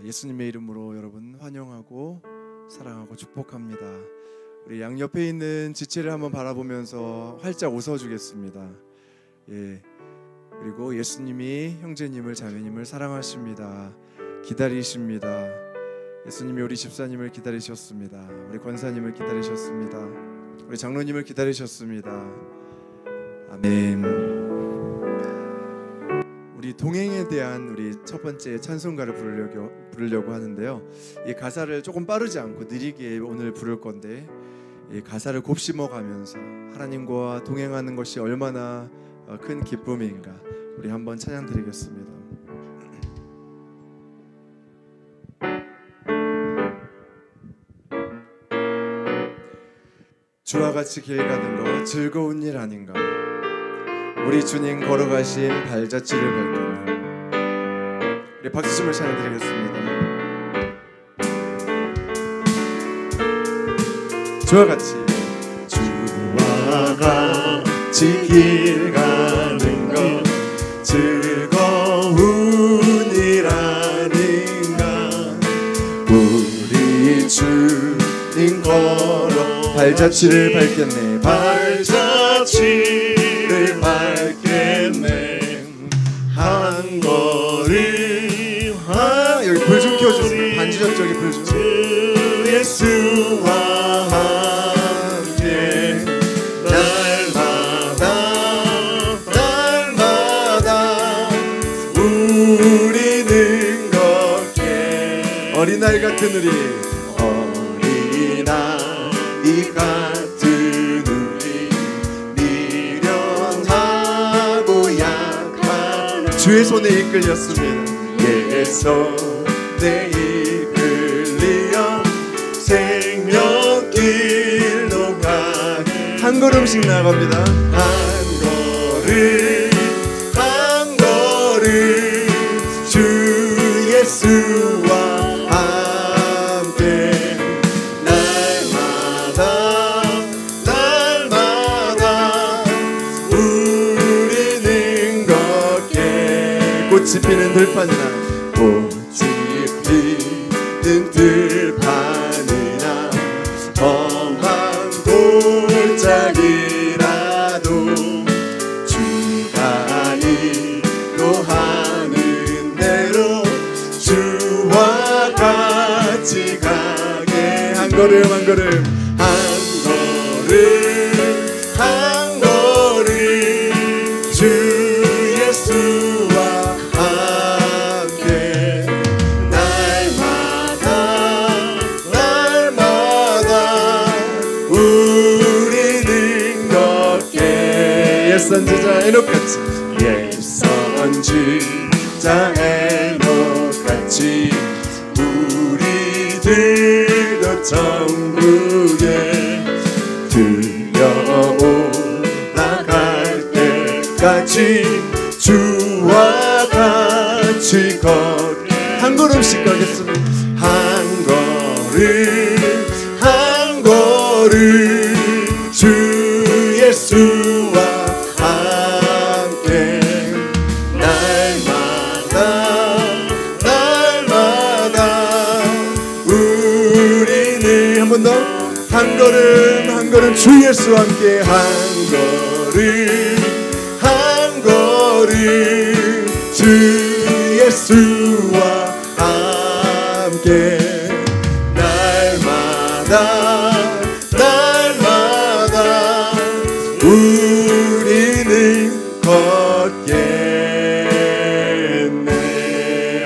예수님의 이름으로 여러분 환영하고 사랑하고 축복합니다. 우리 양옆에 있는 지체를 한번 바라보면서 활짝 웃어주겠습니다. 예, 그리고 예수님이 형제님을 자매님을 사랑하십니다. 기다리십니다. 예수님이 우리 집사님을 기다리셨습니다. 우리 권사님을 기다리셨습니다. 우리 장로님을 기다리셨습니다. 아멘. 우리 동행에 대한 우리 첫 번째 찬송가를 부르려고 하는데요. 이 가사를 조금 빠르지 않고 느리게 오늘 부를 건데, 이 가사를 곱씹어 가면서 하나님과 동행하는 것이 얼마나 큰 기쁨인가 우리 한번 찬양 드리겠습니다. 주와 같이 길 가는 것 즐거운 일 아닌가. 우리 주님 걸어가신 발자취를 밟고 우리 박수춤을 찬양 드리겠습니다. 주와 같이 길 가는 것 즐거운 일 아닌가. 우리 주님 걸어 발자취를 밟겠네. 발자취를 밟겠네. 한 걸음 여기 불 좀 켜주세요. 반주적인 불 좀. 주 예수와 함께 날마다 우리는 걷게. 어린아이 같은 우리, 어린아이 같은 우리, 미련하고 약한 주의 손에 이끌렸습니다. 주의 손에 이끌려 생명길로 가게. 한 걸음씩 나갑니다. 한 걸음 주 예수와 함께 날마다 우리는 걷게. 꽃이 피는 들판이나 험한 골짜기라도 주가 인도하는 대로 주와 같이 가게. 한 걸음 한 걸음 주 예수와 함께 날마다 우리는 걷게. 선지자 에녹같이, 선지자 에녹같이 우리들도 천국에 들려올라갈 때까지 주와 같이 걷게. 한 걸음씩 가겠습니다. 한 걸음 주 예수와 함께 날마다 우리는. 한 번 더. 한 걸음 주 예수와 함께. 한 걸음 주 예수와 함께 날마다 우리는 걷겠네.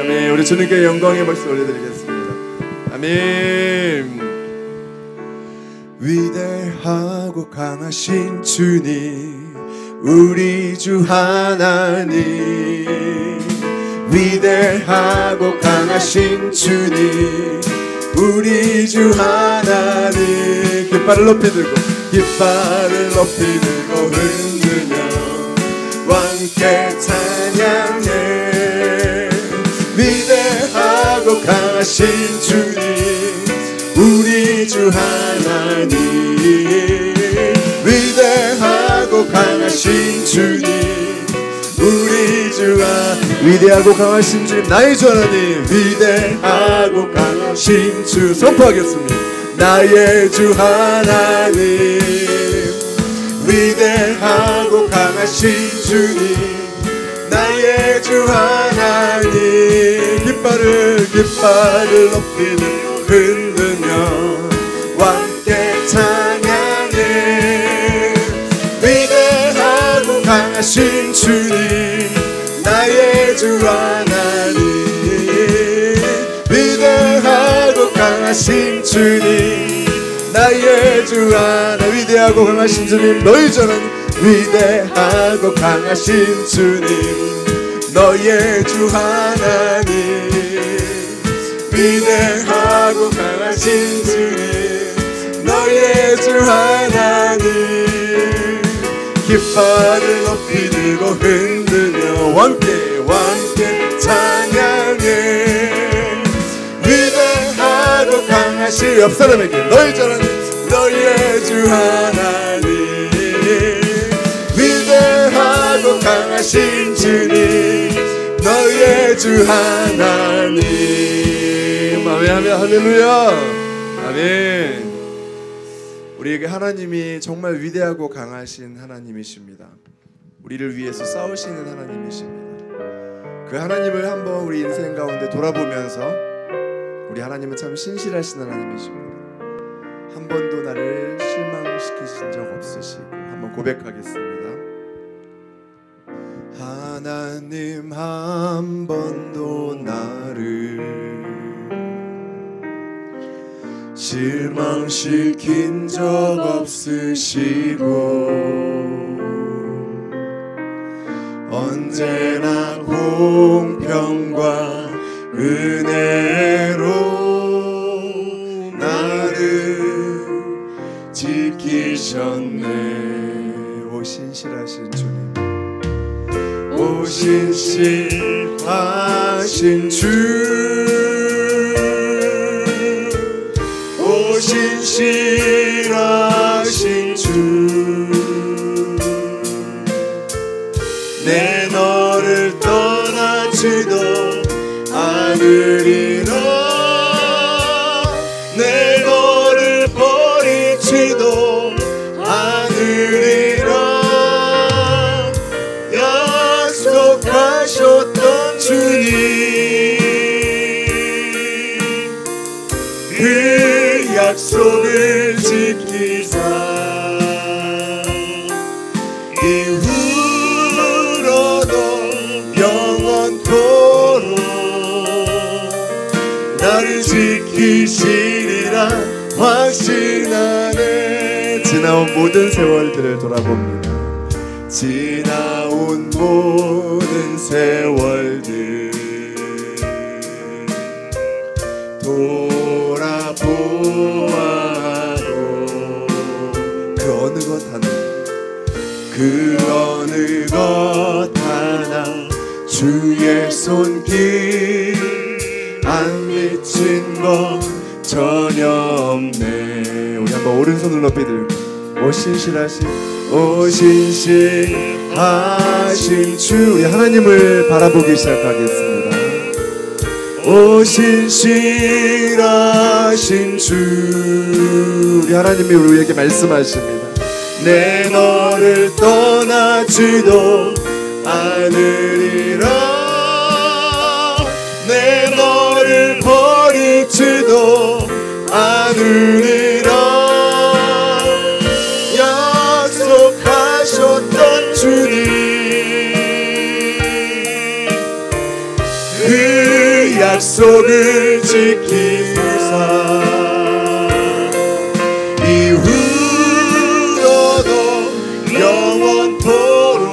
아멘. 우리 주님께 영광의 박수 올려드리겠습니다. 아멘. 위대하고 강하신 주님, 우리 주 하나님. 위대하고 강하신 주님, 우리 주 하나님. 깃발을 높이 들고 흔들며 왕께 찬양해. 위대하고 강하신 주님, 우리 주 하나님. 위대하고 강하신 주님, 우리 주 하나님. 위대하고 강하신 주님, 나의 주 하나님, 위대하고 강하신 주 선포하겠습니다. 나의 주 하나님, 위대하고 강하신 주님, 나의 주 하나님, 깃발을 높이며 흔들며 함께 찬양해. 위대하고 강하신 주님, 나의 주 하나님, 위대하고 강하신 주님, 나의 주 하나님, 위대하고 강하신 주님, 너희 주 하나님, 위대하고 강하신 주님, 너의 주 하나님, 위대하고 강하신 주님, 너의 주 하나님, 깃발을 높이 들고 흔들며 함께 찬양해. 위대하고 강하신 옆 사람에게 너의 주 하나님, 너의 주 하나님, 위대하고 강하신 주님, 너의 주 하나님. 아멘, 아멘, 할렐루야, 아멘. 우리에게 하나님이 정말 위대하고 강하신 하나님이십니다. 우리를 위해서 싸우시는 하나님이십니다. 그 하나님을 한번 우리 인생 가운데 돌아보면서, 우리 하나님은 참 신실하신 하나님이십니다. 한 번도 나를 실망시키신 적 없으시고, 한번 고백하겠습니다. 하나님 한 번도 나를 실망시킨 적 없으시고, 언제나 공평과 은혜로 나를 지키셨네. 오 신실하신 주님, 오 신실하신 주, 오 신실하신 주, 내 너를 떠나지도 않으리라, 내 너를 버리지도 않으리라, 약속하셨던 주님, 그 약속을 지키사 이후로도 영원토록 나를 지키시리라 확신하네. 지나온 모든 세월들을 돌아봅니다. 지나온 모든 세월들 돌아보아도 그 어느 것 하나 주의 손길 안 미친 것 전혀 없네. 우리 한번 오른손을 높이 들고 오 신실하신 주, 우리 하나님을 바라보기 시작하겠습니다. 오 신실하신 주, 우리 하나님이 우리에게 말씀하십니다. 내 너를 떠나지도 않으리라, 내 너를 버리지도 않으리라, 약속하셨던 주님, 그 약속을 지키사 이후로도 영원토록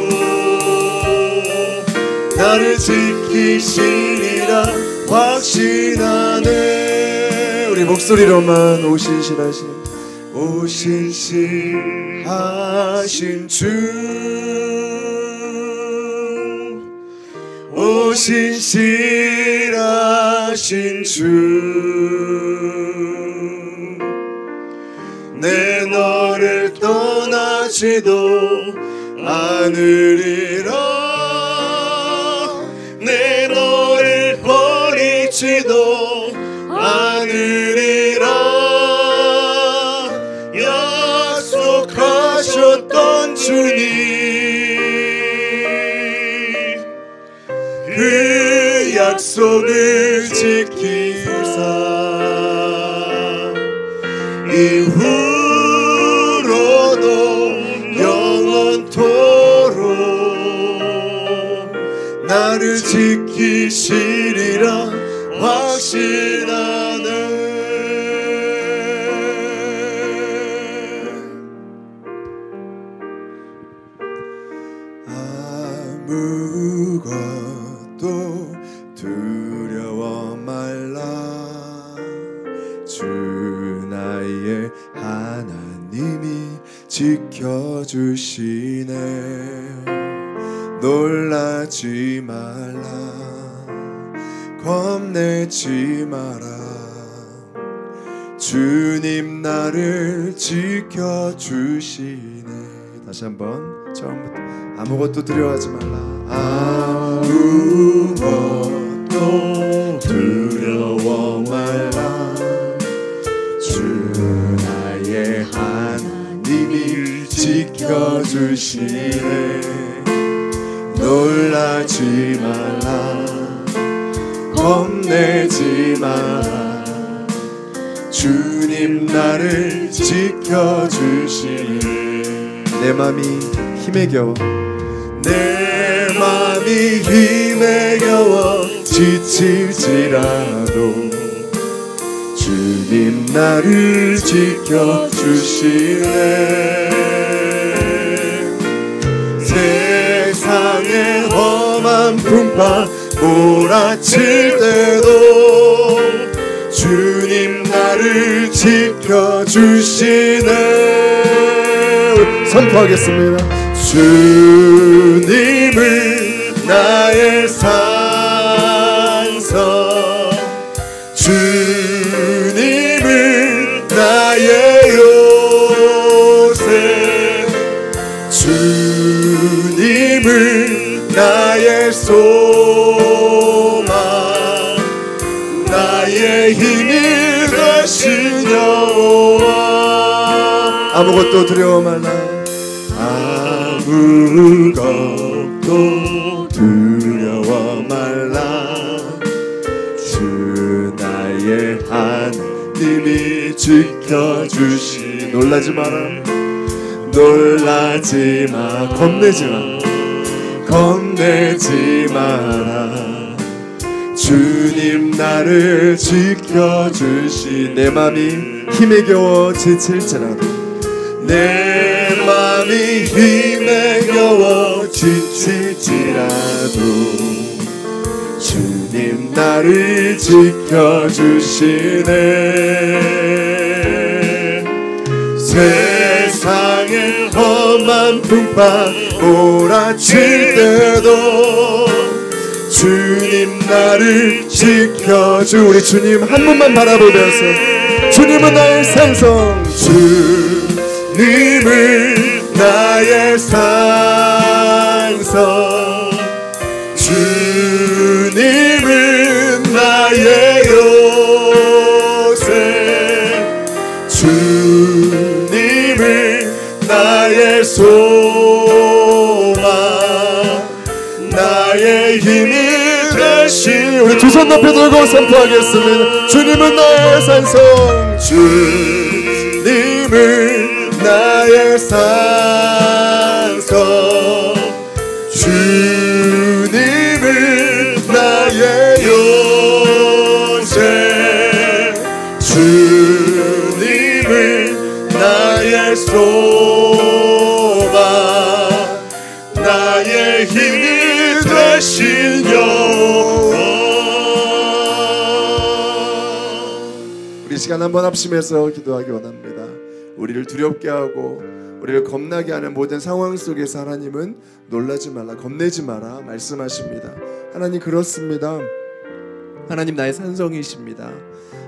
나를 지키시리라 확신하네. 우리 목소리로만 오 신실하신 주, 오 신실하신 주, 내 너를 떠나지도 않으리라, 내 주님 그 약속을 지키사 이후로도 영원토록 나를 지키시리라 확신하네. 아무것도 두려워 말라. 주 나의 하나님이 지켜주시네. 놀라지 말라. 겁내지 마라. 주님 나를 지켜주시네. 다시 한번 처음부터. 아무것도 두려워하지 말라. 아무것도 두려워 말라. 주 나의 하나님이 지켜주시네. 놀라지 말라. 겁내지 마라. 주님 나를 지켜주시네. 내 맘이 힘에 겨워 내 맘이 힘에 겨워 지칠지라도 주님 나를 지켜주시네. 세상의 험한 풍파 몰아칠 때도 주님 나를 지켜주시네. 선포하겠습니다. 주님을 나의 산성 주님을 나의 요새 주님을 나의 소망 나의 힘이 되신 여호와. 아무것도 두려워 말라. 아무것도 두려워 말라. 주 나의 하나님이 지켜주시. 놀라지 마라. 놀라지 마. 겁내지 마. 겁내지 마라. 주님 나를 지켜주시. 내 맘이 힘에 겨워 지칠지라도 내 맘이 힘에 겨워 지칠지라도 주님 나를 지켜주시네. 세상의 험한 풍파 몰아칠 때도 주님 나를 지켜주. 우리 주님 한 분만 바라보면서 주님은 나의 산성 주님을 나의 산성 주님은 나의 요새 주님을 나의 소망 나의 힘이 되신. 우리 두 손 높이 들고 선포하겠습니다. 주님은 나의 산성 주님을 나의 산성 주님을 나의 요새 주님을 나의 소망 나의 힘이 되신 여호와. 우리 시간 한번 합심해서 기도하기 원합니다. 우리를 두렵게 하고 우리를 겁나게 하는 모든 상황 속에서 하나님은 놀라지 말라, 겁내지 마라 말씀하십니다. 하나님 그렇습니다. 하나님 나의 산성이십니다.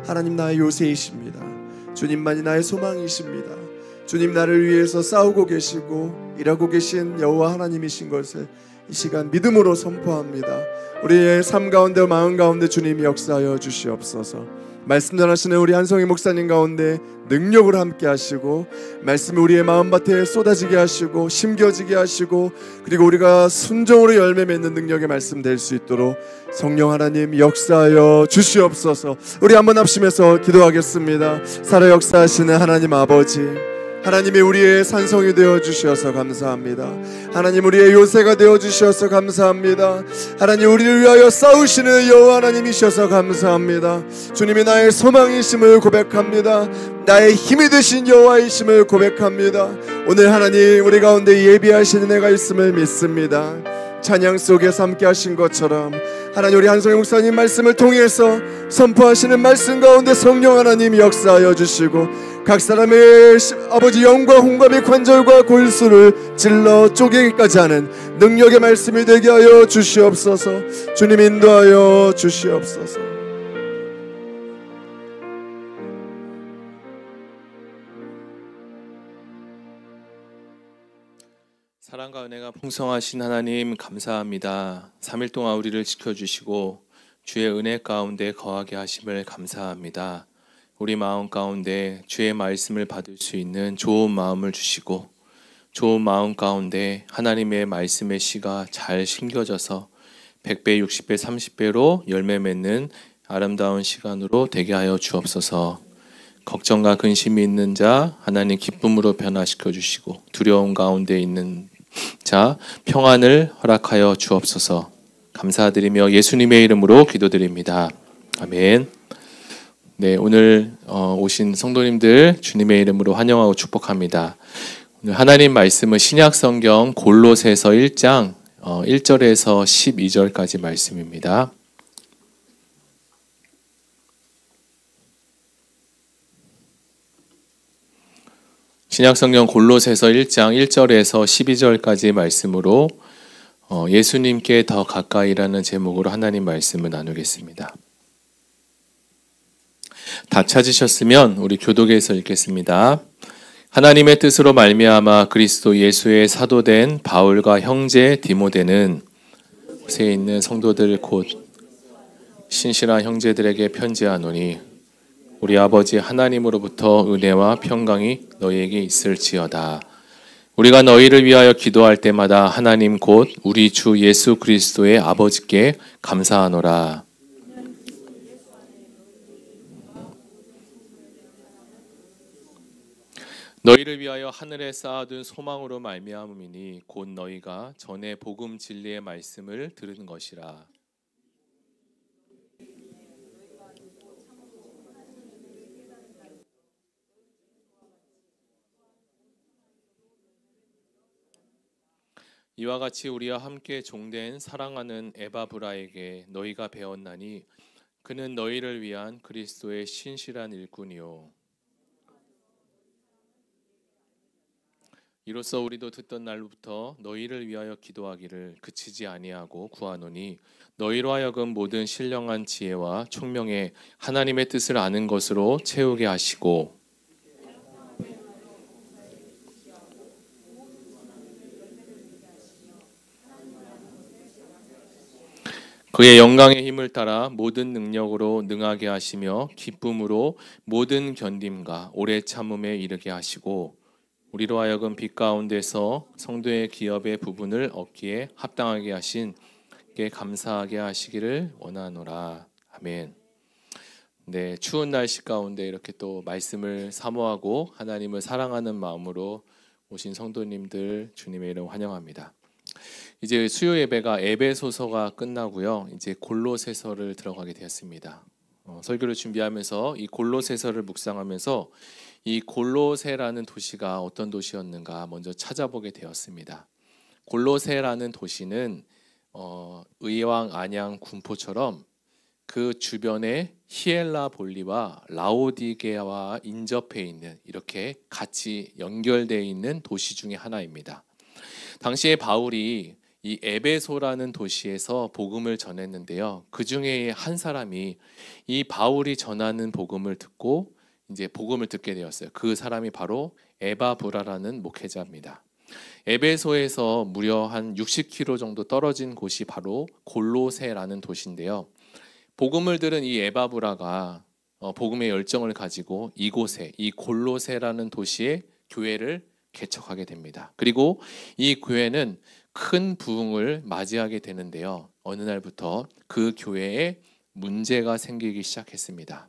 하나님 나의 요새이십니다. 주님만이 나의 소망이십니다. 주님 나를 위해서 싸우고 계시고 일하고 계신 여호와 하나님이신 것을 이 시간 믿음으로 선포합니다. 우리의 삶 가운데 마음 가운데 주님이 역사하여 주시옵소서. 말씀 전하시는 우리 한성희 목사님 가운데 능력을 함께 하시고 말씀이 우리의 마음밭에 쏟아지게 하시고 심겨지게 하시고 그리고 우리가 순종으로 열매 맺는 능력의 말씀 될 수 있도록 성령 하나님 역사하여 주시옵소서. 우리 한번 합심해서 기도하겠습니다. 살아 역사하시는 하나님 아버지, 하나님이 우리의 산성이 되어 주셔서 감사합니다. 하나님 우리의 요새가 되어 주셔서 감사합니다. 하나님 우리를 위하여 싸우시는 여호와 하나님이셔서 감사합니다. 주님이 나의 소망이심을 고백합니다. 나의 힘이 되신 여호와이심을 고백합니다. 오늘 하나님 우리 가운데 예비하신 은혜가 있음을 믿습니다. 찬양 속에서 함께 하신 것처럼 하나님 우리 한성희 목사님 말씀을 통해서 선포하시는 말씀 가운데 성령 하나님 역사하여 주시고 각 사람의 아버지 영과 홍감의 관절과 골수를 찔러 쪼개기까지 하는 능력의 말씀이 되게 하여 주시옵소서. 주님 인도하여 주시옵소서. 사랑과 은혜가 풍성하신 하나님 감사합니다. 3일 동안 우리를 지켜주시고 주의 은혜 가운데 거하게 하심을 감사합니다. 우리 마음 가운데 주의 말씀을 받을 수 있는 좋은 마음을 주시고 좋은 마음 가운데 하나님의 말씀의 씨가 잘 심겨져서 100배, 60배, 30배로 열매 맺는 아름다운 시간으로 되게 하여 주옵소서. 걱정과 근심이 있는 자 하나님 기쁨으로 변화시켜 주시고 두려움 가운데 있는 자 평안을 허락하여 주옵소서. 감사드리며 예수님의 이름으로 기도드립니다. 아멘. 네, 오늘 오신 성도님들 주님의 이름으로 환영하고 축복합니다. 오늘 하나님 말씀은 신약성경 골로새서 1장 1절에서 12절까지 말씀입니다. 신약성경 골로새서 1장 1절에서 12절까지 말씀으로 예수님께 더 가까이라는 제목으로 하나님 말씀을 나누겠습니다. 다 찾으셨으면 우리 교독에서 읽겠습니다. 하나님의 뜻으로 말미암아 그리스도 예수의 사도된 바울과 형제 디모데는 곳에 있는 성도들 곧 신실한 형제들에게 편지하노니 우리 아버지 하나님으로부터 은혜와 평강이 너희에게 있을지어다. 우리가 너희를 위하여 기도할 때마다 하나님 곧 우리 주 예수 그리스도의 아버지께 감사하노라. 너희를 위하여 하늘에 쌓아둔 소망으로 말미암음이니 곧 너희가 전에 복음 진리의 말씀을 들은 것이라. 이와 같이 우리와 함께 종된 사랑하는 에바브라에게 너희가 배웠나니 그는 너희를 위한 그리스도의 신실한 일꾼이요 이로써 우리도 듣던 날부터 너희를 위하여 기도하기를 그치지 아니하고 구하노니 너희로 하여금 모든 신령한 지혜와 총명에 하나님의 뜻을 아는 것으로 채우게 하시고 그의 영광의 힘을 따라 모든 능력으로 능하게 하시며 기쁨으로 모든 견딤과 오래 참음에 이르게 하시고 우리로 하여금 빛 가운데서 성도의 기업의 부분을 얻기에 합당하게 하신 게 감사하게 하시기를 원하노라. 아멘. 네, 추운 날씨 가운데 이렇게 또 말씀을 사모하고 하나님을 사랑하는 마음으로 오신 성도님들 주님의 이름 환영합니다. 이제 수요 예배가 에베소서가 끝나고요. 이제 골로새서를 들어가게 되었습니다. 설교를 준비하면서 이 골로새서를 묵상하면서 이 골로새라는 도시가 어떤 도시였는가 먼저 찾아보게 되었습니다. 골로새라는 도시는 의왕, 안양, 군포처럼 그 주변에 히엘라볼리와 라오디게아와 인접해 있는 이렇게 같이 연결되어 있는 도시 중에 하나입니다. 당시에 바울이 이 에베소라는 도시에서 복음을 전했는데요. 그 중에 한 사람이 이 바울이 전하는 복음을 듣고 이제 복음을 듣게 되었어요. 그 사람이 바로 에바브라라는 목회자입니다. 에베소에서 무려 한 60km 정도 떨어진 곳이 바로 골로새라는 도시인데요. 복음을 들은 이 에바브라가 복음의 열정을 가지고 이곳에 이 골로새라는 도시에 교회를 개척하게 됩니다. 그리고 이 교회는 큰 부흥을 맞이하게 되는데요. 어느 날부터 그 교회에 문제가 생기기 시작했습니다.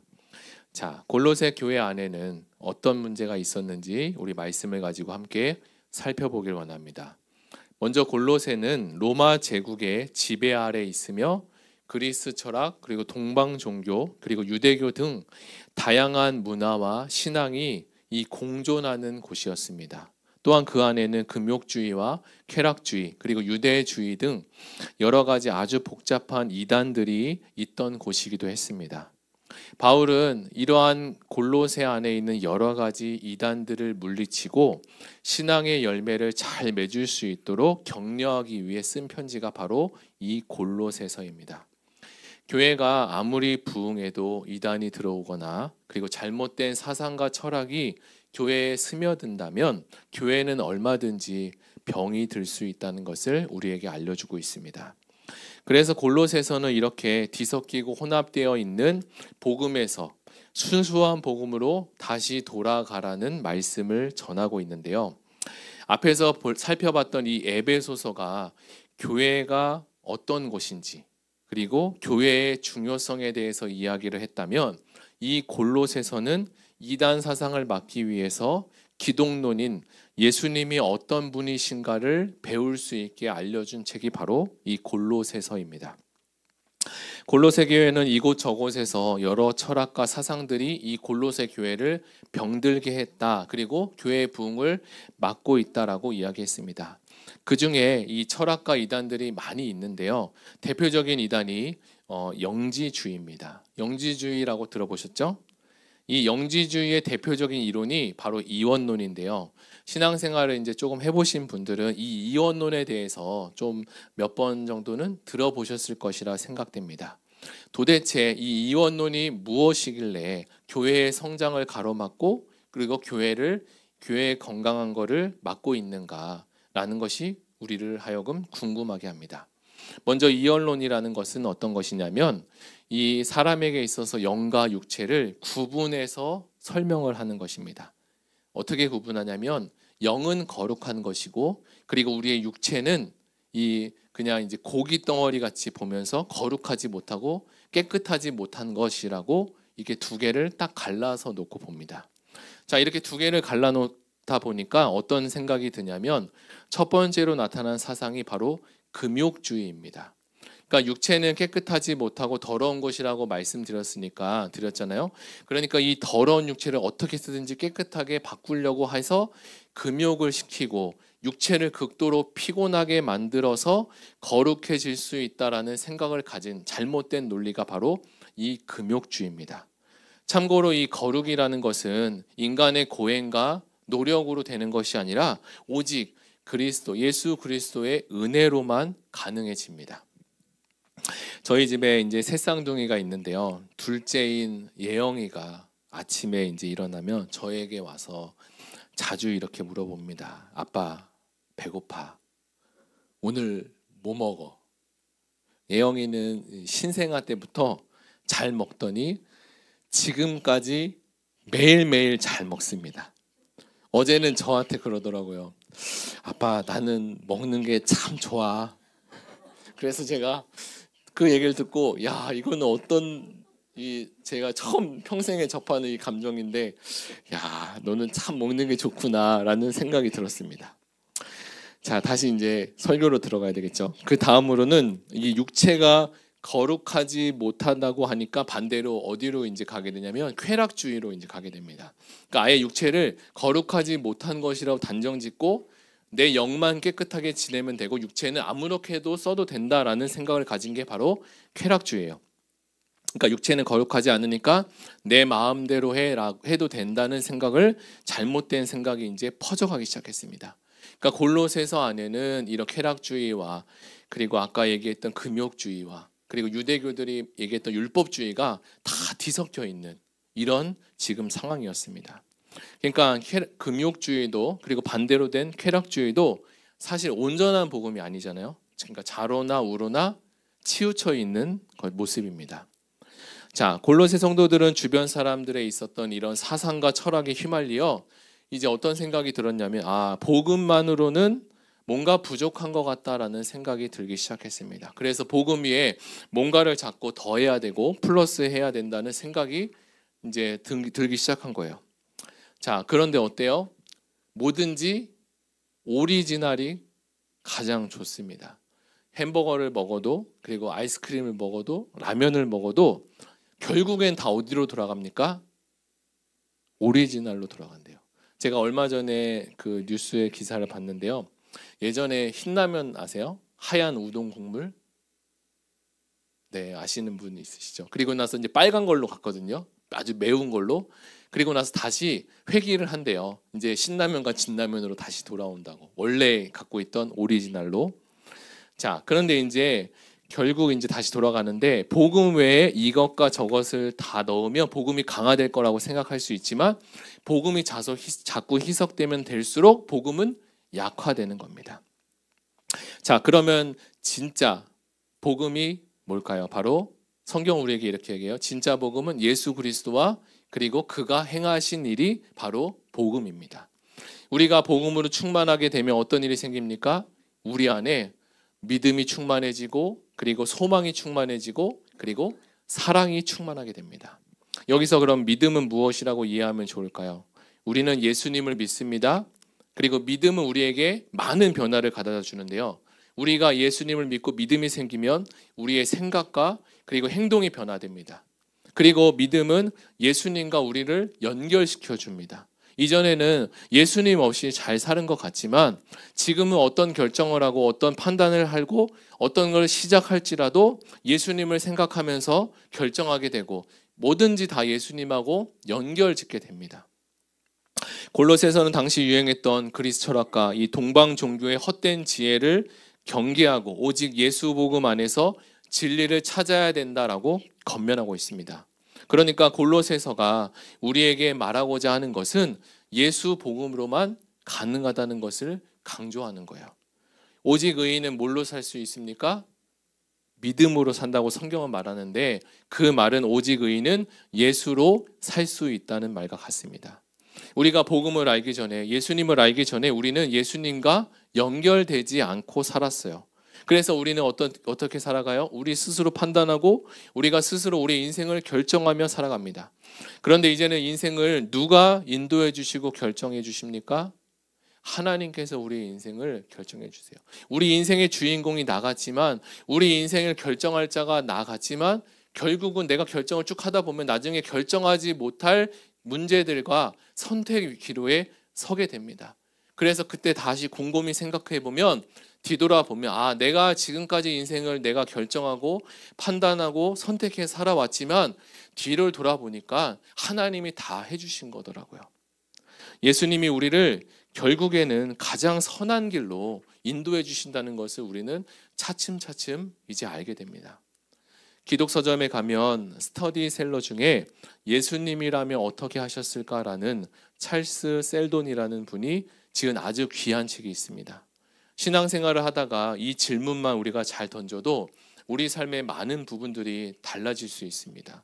자, 골로새 교회 안에는 어떤 문제가 있었는지 우리 말씀을 가지고 함께 살펴보길 원합니다. 먼저 골로새는 로마 제국의 지배 아래 있으며 그리스 철학, 그리고 동방 종교, 그리고 유대교 등 다양한 문화와 신앙이 이 공존하는 곳이었습니다. 또한 그 안에는 금욕주의와 쾌락주의, 그리고 유대주의 등 여러 가지 아주 복잡한 이단들이 있던 곳이기도 했습니다. 바울은 이러한 골로새 안에 있는 여러 가지 이단들을 물리치고 신앙의 열매를 잘 맺을 수 있도록 격려하기 위해 쓴 편지가 바로 이 골로새서입니다. 교회가 아무리 부흥해도 이단이 들어오거나 그리고 잘못된 사상과 철학이 교회에 스며든다면 교회는 얼마든지 병이 들 수 있다는 것을 우리에게 알려주고 있습니다. 그래서 골로새서는 이렇게 뒤섞이고 혼합되어 있는 복음에서 순수한 복음으로 다시 돌아가라는 말씀을 전하고 있는데요. 앞에서 살펴봤던 이 에베소서가 교회가 어떤 곳인지 그리고 교회의 중요성에 대해서 이야기를 했다면 이 골로새서는 이단 사상을 막기 위해서 기독론인 예수님이 어떤 분이신가를 배울 수 있게 알려준 책이 바로 이 골로새서입니다. 골로새 교회는 이곳저곳에서 여러 철학과 사상들이 이 골로새 교회를 병들게 했다. 그리고 교회의 부흥을 막고 있다라고 이야기했습니다. 그 중에 이 철학과 이단들이 많이 있는데요. 대표적인 이단이 영지주의입니다. 영지주의라고 들어보셨죠? 이 영지주의의 대표적인 이론이 바로 이원론인데요. 신앙생활을 이제 조금 해보신 분들은 이 이원론에 대해서 좀 몇 번 정도는 들어보셨을 것이라 생각됩니다. 도대체 이 이원론이 무엇이길래 교회의 성장을 가로막고 그리고 교회의 건강한 것을 막고 있는가라는 것이 우리를 하여금 궁금하게 합니다. 먼저 이원론이라는 것은 어떤 것이냐면 이 사람에게 있어서 영과 육체를 구분해서 설명을 하는 것입니다. 어떻게 구분하냐면 영은 거룩한 것이고 그리고 우리의 육체는 그냥 이제 고기 덩어리 같이 보면서 거룩하지 못하고 깨끗하지 못한 것이라고 이게 두 개를 딱 갈라서 놓고 봅니다. 자, 이렇게 두 개를 갈라놓다 보니까 어떤 생각이 드냐면 첫 번째로 나타난 사상이 바로 금욕주의입니다. 그러니까 육체는 깨끗하지 못하고 더러운 것이라고 드렸잖아요. 그러니까 이 더러운 육체를 어떻게 쓰든지 깨끗하게 바꾸려고 해서 금욕을 시키고 육체를 극도로 피곤하게 만들어서 거룩해질 수 있다라는 생각을 가진 잘못된 논리가 바로 이 금욕주의입니다. 참고로 이 거룩이라는 것은 인간의 고행과 노력으로 되는 것이 아니라 오직 예수 그리스도의 은혜로만 가능해집니다. 저희 집에 이제 새 쌍둥이가 있는데요. 둘째인 예영이가 아침에 이제 일어나면 저에게 와서 자주 이렇게 물어봅니다. 아빠, 배고파. 오늘 뭐 먹어? 예영이는 신생아 때부터 잘 먹더니 지금까지 매일매일 잘 먹습니다. 어제는 저한테 그러더라고요. 아빠, 나는 먹는 게 참 좋아. 그래서 제가 그 얘기를 듣고 야, 이거는 어떤 제가 처음 평생에 접하는 이 감정인데 야, 너는 참 먹는 게 좋구나라는 생각이 들었습니다. 자, 다시 이제 설교로 들어가야 되겠죠. 그 다음으로는 이 육체가 거룩하지 못한다고 하니까 반대로 어디로 이제 가게 되냐면 쾌락주의로 이제 가게 됩니다. 그러니까 아예 육체를 거룩하지 못한 것이라고 단정짓고 내 영만 깨끗하게 지내면 되고 육체는 아무렇게 해도 써도 된다라는 생각을 가진 게 바로 쾌락주의예요. 그러니까 육체는 거룩하지 않으니까 내 마음대로 해도 된다는 생각을 잘못된 생각이 이제 퍼져가기 시작했습니다. 그러니까 골로새서 안에는 이런 쾌락주의와 그리고 아까 얘기했던 금욕주의와 그리고 유대교들이 얘기했던 율법주의가 다 뒤섞여 있는 이런 지금 상황이었습니다. 그러니까 금욕주의도 그리고 반대로 된 쾌락주의도 사실 온전한 복음이 아니잖아요. 그러니까 좌로나 우로나 치우쳐 있는 모습입니다. 자, 골로새 성도들은 주변 사람들에 있었던 이런 사상과 철학에 휘말리어 이제 어떤 생각이 들었냐면 복음만으로는 뭔가 부족한 것 같다라는 생각이 들기 시작했습니다. 그래서 복음 위에 뭔가를 자꾸 더해야 되고 플러스해야 된다는 생각이 이제 들기 시작한 거예요. 자, 그런데 어때요? 뭐든지 오리지널이 가장 좋습니다. 햄버거를 먹어도, 그리고 아이스크림을 먹어도, 라면을 먹어도 결국엔 다 어디로 돌아갑니까? 오리지널로 돌아간대요. 제가 얼마 전에 그 뉴스의 기사를 봤는데요. 예전에 흰라면 아세요? 하얀 우동 국물? 네, 아시는 분 있으시죠? 그리고 나서 이제 빨간 걸로 갔거든요. 아주 매운 걸로. 그리고 나서 다시 회귀를 한대요. 이제 신라면과 진라면으로 다시 돌아온다고. 원래 갖고 있던 오리지널로. 자, 그런데 이제 결국 이제 다시 돌아가는데 복음 외에 이것과 저것을 다 넣으면 복음이 강화될 거라고 생각할 수 있지만 복음이 자꾸 희석되면 될수록 복음은 약화되는 겁니다. 자, 그러면 진짜 복음이 뭘까요? 바로 성경 우리에게 이렇게 얘기해요. 진짜 복음은 예수 그리스도와 그리고 그가 행하신 일이 바로 복음입니다. 우리가 복음으로 충만하게 되면 어떤 일이 생깁니까? 우리 안에 믿음이 충만해지고 그리고 소망이 충만해지고 그리고 사랑이 충만하게 됩니다. 여기서 그럼 믿음은 무엇이라고 이해하면 좋을까요? 우리는 예수님을 믿습니다. 그리고 믿음은 우리에게 많은 변화를 가져다 주는데요. 우리가 예수님을 믿고 믿음이 생기면 우리의 생각과 그리고 행동이 변화됩니다. 그리고 믿음은 예수님과 우리를 연결시켜 줍니다. 이전에는 예수님 없이 잘 사는 것 같지만 지금은 어떤 결정을 하고 어떤 판단을 하고 어떤 걸 시작할지라도 예수님을 생각하면서 결정하게 되고 뭐든지 다 예수님하고 연결짓게 됩니다. 골로새서는 당시 유행했던 그리스 철학과 이 동방 종교의 헛된 지혜를 경계하고 오직 예수 복음 안에서 진리를 찾아야 된다라고 권면하고 있습니다. 그러니까 골로새서가 우리에게 말하고자 하는 것은 예수 복음으로만 가능하다는 것을 강조하는 거예요. 오직 의인은 뭘로 살 수 있습니까? 믿음으로 산다고 성경은 말하는데 그 말은 오직 의인은 예수로 살 수 있다는 말과 같습니다. 우리가 복음을 알기 전에 예수님을 알기 전에 우리는 예수님과 연결되지 않고 살았어요. 그래서 우리는 어떻게 살아가요? 우리 스스로 판단하고 우리가 스스로 우리 인생을 결정하며 살아갑니다. 그런데 이제는 인생을 누가 인도해 주시고 결정해 주십니까? 하나님께서 우리 인생을 결정해 주세요. 우리 인생의 주인공이 나 같지만 우리 인생을 결정할 자가 나 같지만 결국은 내가 결정을 쭉 하다 보면 나중에 결정하지 못할 문제들과 선택 기로에 서게 됩니다. 그래서 그때 다시 곰곰이 생각해 보면 뒤돌아보면 내가 지금까지 인생을 내가 결정하고 판단하고 선택해 살아왔지만 뒤를 돌아보니까 하나님이 다 해주신 거더라고요. 예수님이 우리를 결국에는 가장 선한 길로 인도해 주신다는 것을 우리는 차츰차츰 이제 알게 됩니다. 기독 서점에 가면 스터디셀러 중에 예수님이라면 어떻게 하셨을까라는 찰스 셀돈이라는 분이 지은 아주 귀한 책이 있습니다. 신앙생활을 하다가 이 질문만 우리가 잘 던져도 우리 삶의 많은 부분들이 달라질 수 있습니다.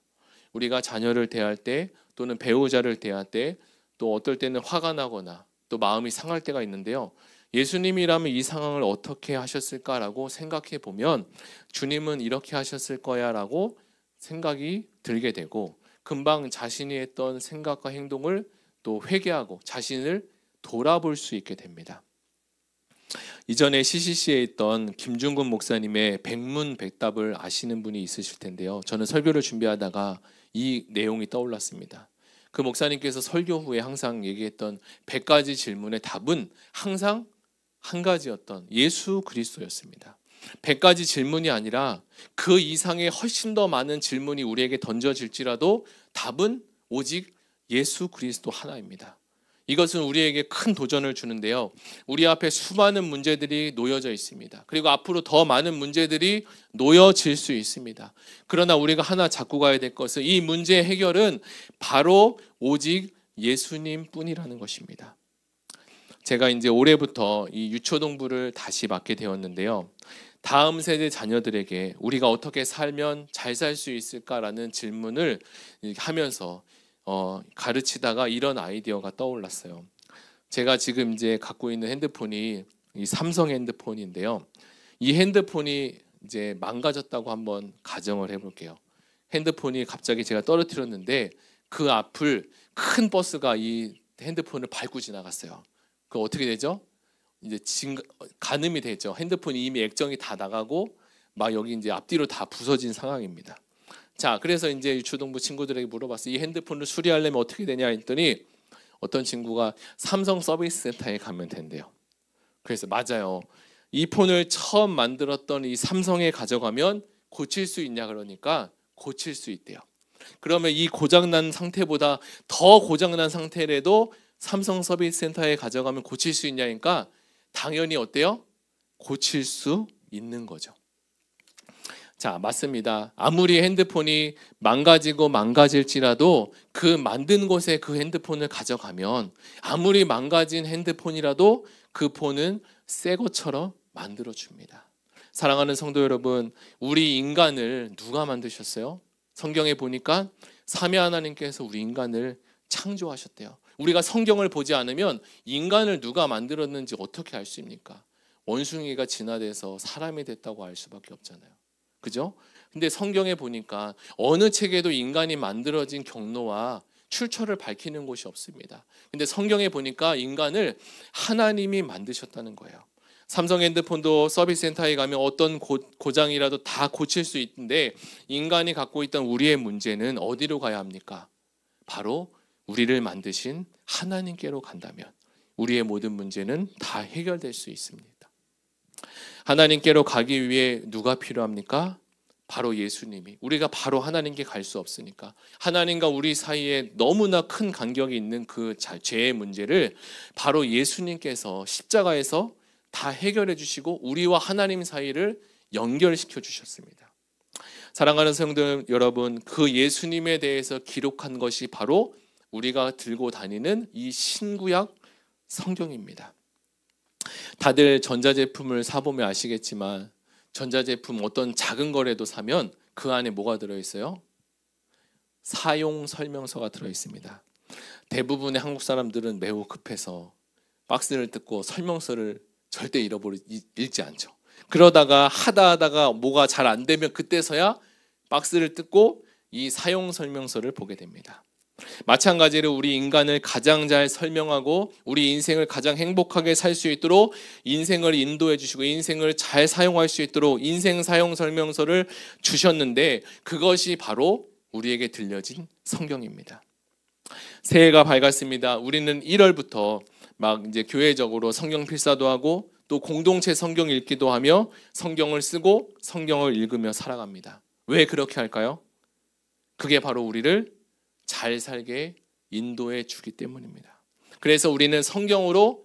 우리가 자녀를 대할 때 또는 배우자를 대할 때 또 어떨 때는 화가 나거나 또 마음이 상할 때가 있는데요. 예수님이라면 이 상황을 어떻게 하셨을까라고 생각해 보면 주님은 이렇게 하셨을 거야 라고 생각이 들게 되고 금방 자신이 했던 생각과 행동을 또 회개하고 자신을 돌아볼 수 있게 됩니다. 이전에 CCC에 있던 김중근 목사님의 백문백답을 아시는 분이 있으실 텐데요. 저는 설교를 준비하다가 이 내용이 떠올랐습니다. 그 목사님께서 설교 후에 항상 얘기했던 100가지 질문의 답은 항상 한 가지였던 예수 그리스도였습니다. 100가지 질문이 아니라 그 이상의 훨씬 더 많은 질문이 우리에게 던져질지라도 답은 오직 예수 그리스도 하나입니다. 이것은 우리에게 큰 도전을 주는데요. 우리 앞에 수많은 문제들이 놓여져 있습니다. 그리고 앞으로 더 많은 문제들이 놓여질 수 있습니다. 그러나 우리가 하나 잡고 가야 될 것은 이 문제의 해결은 바로 오직 예수님 뿐이라는 것입니다. 제가 이제 올해부터 이 유초동부를 다시 맡게 되었는데요. 다음 세대 자녀들에게 우리가 어떻게 살면 잘 살 수 있을까라는 질문을 하면서 가르치다가 이런 아이디어가 떠올랐어요. 제가 지금 이제 갖고 있는 핸드폰이 이 삼성 핸드폰인데요. 이 핸드폰이 이제 망가졌다고 한번 가정을 해볼게요. 핸드폰이 갑자기 제가 떨어뜨렸는데 그 앞을 큰 버스가 이 핸드폰을 밟고 지나갔어요. 그 어떻게 되죠? 이제 가늠이 되죠. 핸드폰이 이미 액정이 다 나가고 막 여기 이제 앞뒤로 다 부서진 상황입니다. 자, 그래서 이제 유초동부 친구들에게 물어봤어요. 이 핸드폰을 수리하려면 어떻게 되냐 했더니 어떤 친구가 삼성 서비스 센터에 가면 된대요. 그래서 맞아요. 이 폰을 처음 만들었던 이 삼성에 가져가면 고칠 수 있냐 그러니까 고칠 수 있대요. 그러면 이 고장난 상태보다 더 고장난 상태라도 삼성 서비스 센터에 가져가면 고칠 수 있냐니까 당연히 어때요? 고칠 수 있는 거죠. 자, 맞습니다. 아무리 핸드폰이 망가지고 망가질지라도 그 만든 곳에 그 핸드폰을 가져가면 아무리 망가진 핸드폰이라도 그 폰은 새 것처럼 만들어줍니다. 사랑하는 성도 여러분, 우리 인간을 누가 만드셨어요? 성경에 보니까 삼위 하나님께서 우리 인간을 창조하셨대요. 우리가 성경을 보지 않으면 인간을 누가 만들었는지 어떻게 알 수 있습니까? 원숭이가 진화돼서 사람이 됐다고 알 수밖에 없잖아요. 그죠? 근데 성경에 보니까 어느 책에도 인간이 만들어진 경로와 출처를 밝히는 곳이 없습니다. 근데 성경에 보니까 인간을 하나님이 만드셨다는 거예요. 삼성 핸드폰도 서비스 센터에 가면 어떤 고장이라도 다 고칠 수 있는데 인간이 갖고 있던 우리의 문제는 어디로 가야 합니까? 바로 우리를 만드신 하나님께로 간다면 우리의 모든 문제는 다 해결될 수 있습니다. 하나님께로 가기 위해 누가 필요합니까? 바로 예수님이. 우리가 바로 하나님께 갈 수 없으니까 하나님과 우리 사이에 너무나 큰 간격이 있는 그 죄의 문제를 바로 예수님께서 십자가에서 다 해결해 주시고 우리와 하나님 사이를 연결시켜 주셨습니다. 사랑하는 성도 여러분, 그 예수님에 대해서 기록한 것이 바로 우리가 들고 다니는 이 신구약 성경입니다. 다들 전자제품을 사보면 아시겠지만 전자제품 어떤 작은 거라도 사면 그 안에 뭐가 들어있어요? 사용 설명서가 들어있습니다. 대부분의 한국 사람들은 매우 급해서 박스를 뜯고 설명서를 절대 읽지 않죠. 그러다가 하다가 뭐가 잘 안 되면 그때서야 박스를 뜯고 이 사용 설명서를 보게 됩니다. 마찬가지로 우리 인간을 가장 잘 설명하고 우리 인생을 가장 행복하게 살 수 있도록 인생을 인도해 주시고 인생을 잘 사용할 수 있도록 인생 사용 설명서를 주셨는데 그것이 바로 우리에게 들려진 성경입니다. 새해가 밝았습니다. 우리는 1월부터 막 이제 교회적으로 성경 필사도 하고 또 공동체 성경 읽기도 하며 성경을 쓰고 성경을 읽으며 살아갑니다. 왜 그렇게 할까요? 그게 바로 우리를 잘 살게 인도해 주기 때문입니다. 그래서 우리는 성경으로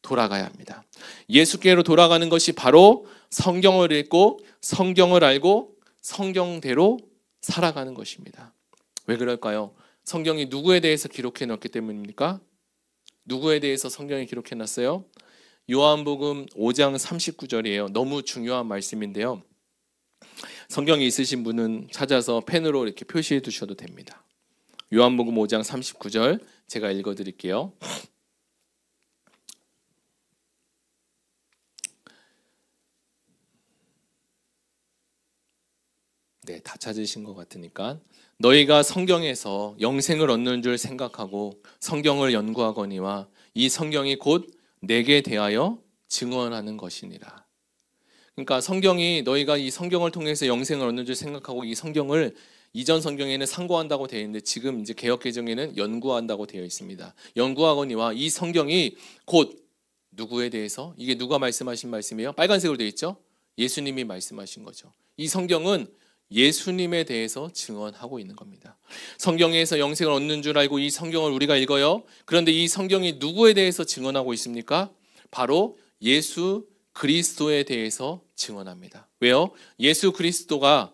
돌아가야 합니다. 예수께로 돌아가는 것이 바로 성경을 읽고 성경을 알고 성경대로 살아가는 것입니다. 왜 그럴까요? 성경이 누구에 대해서 기록해 놨기 때문입니까? 누구에 대해서 성경이 기록해 놨어요? 요한복음 5장 39절이에요. 너무 중요한 말씀인데요. 성경이 있으신 분은 찾아서 펜으로 이렇게 표시해 두셔도 됩니다. 요한복음 5장 39절 제가 읽어드릴게요. 네, 다 찾으신 것 같으니까 너희가 성경에서 영생을 얻는 줄 생각하고 성경을 연구하거니와 이 성경이 곧 내게 대하여 증언하는 것이니라. 그러니까 성경이 너희가 이 성경을 통해서 영생을 얻는 줄 생각하고 이 성경을 이전 성경에는 상고한다고 되어 있는데 지금 이제 개역 개정에는 연구한다고 되어 있습니다. 연구하거니와 이 성경이 곧 누구에 대해서 이게 누가 말씀하신 말씀이에요? 빨간색으로 되어 있죠? 예수님이 말씀하신 거죠. 이 성경은 예수님에 대해서 증언하고 있는 겁니다. 성경에서 영생을 얻는 줄 알고 이 성경을 우리가 읽어요. 그런데 이 성경이 누구에 대해서 증언하고 있습니까? 바로 예수 그리스도에 대해서 증언합니다. 왜요? 예수 그리스도가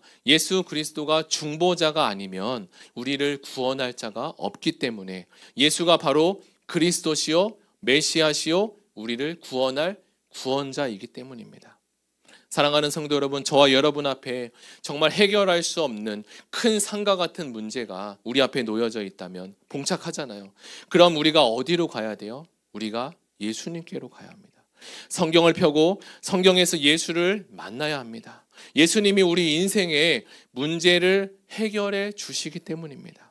중보자가 아니면 우리를 구원할 자가 없기 때문에 예수가 바로 그리스도시요 메시아시요 우리를 구원할 구원자이기 때문입니다. 사랑하는 성도 여러분, 저와 여러분 앞에 정말 해결할 수 없는 큰 산과 같은 문제가 우리 앞에 놓여져 있다면 봉착하잖아요. 그럼 우리가 어디로 가야 돼요? 우리가 예수님께로 가야 합니다. 성경을 펴고 성경에서 예수를 만나야 합니다. 예수님이 우리 인생의 문제를 해결해 주시기 때문입니다.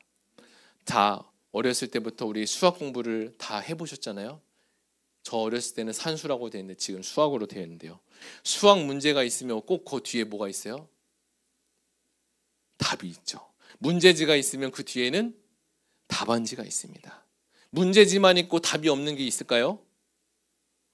다 어렸을 때부터 우리 수학 공부를 다 해보셨잖아요. 저 어렸을 때는 산수라고 되어 있는데 지금 수학으로 되어 있는데요. 수학 문제가 있으면 꼭 그 뒤에 뭐가 있어요? 답이 있죠. 문제지가 있으면 그 뒤에는 답안지가 있습니다. 문제지만 있고 답이 없는 게 있을까요?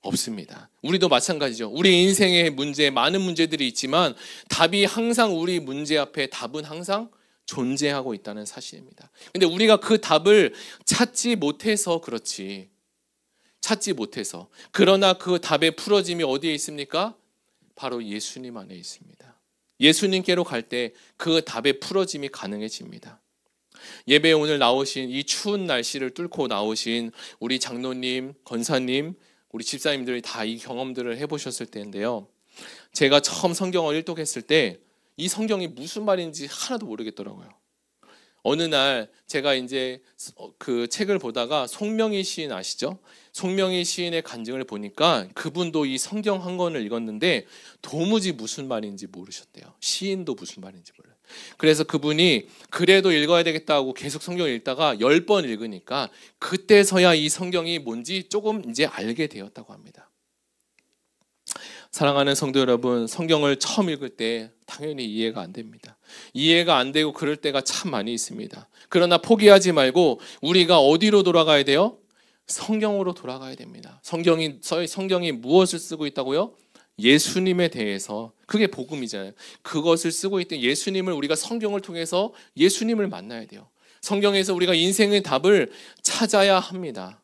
없습니다. 우리도 마찬가지죠. 우리 인생의 문제, 많은 문제들이 있지만 답이 항상 우리 문제 앞에 답은 항상 존재하고 있다는 사실입니다. 근데 우리가 그 답을 찾지 못해서 그렇지. 찾지 못해서. 그러나 그 답의 풀어짐이 어디에 있습니까? 바로 예수님 안에 있습니다. 예수님께로 갈 때 그 답의 풀어짐이 가능해집니다. 예배에 오늘 나오신 이 추운 날씨를 뚫고 나오신 우리 장로님, 권사님, 우리 집사님들이 다 이 경험들을 해보셨을 텐데요. 제가 처음 성경을 일독했을 때 이 성경이 무슨 말인지 하나도 모르겠더라고요. 어느 날 제가 이제 그 책을 보다가 송명희 시인 아시죠? 송명희 시인의 간증을 보니까 그분도 이 성경 한 권을 읽었는데 도무지 무슨 말인지 모르셨대요. 시인도 무슨 말인지 몰라요. 그래서 그분이 그래도 읽어야 되겠다고 계속 성경을 읽다가 10번 읽으니까 그때서야 이 성경이 뭔지 조금 이제 알게 되었다고 합니다. 사랑하는 성도 여러분, 성경을 처음 읽을 때 당연히 이해가 안 됩니다. 이해가 안 되고 그럴 때가 참 많이 있습니다. 그러나 포기하지 말고 우리가 어디로 돌아가야 돼요? 성경으로 돌아가야 됩니다. 성경이 무엇을 쓰고 있다고요? 예수님에 대해서. 그게 복음이잖아요. 그것을 쓰고 있던 예수님을 우리가 성경을 통해서 예수님을 만나야 돼요. 성경에서 우리가 인생의 답을 찾아야 합니다.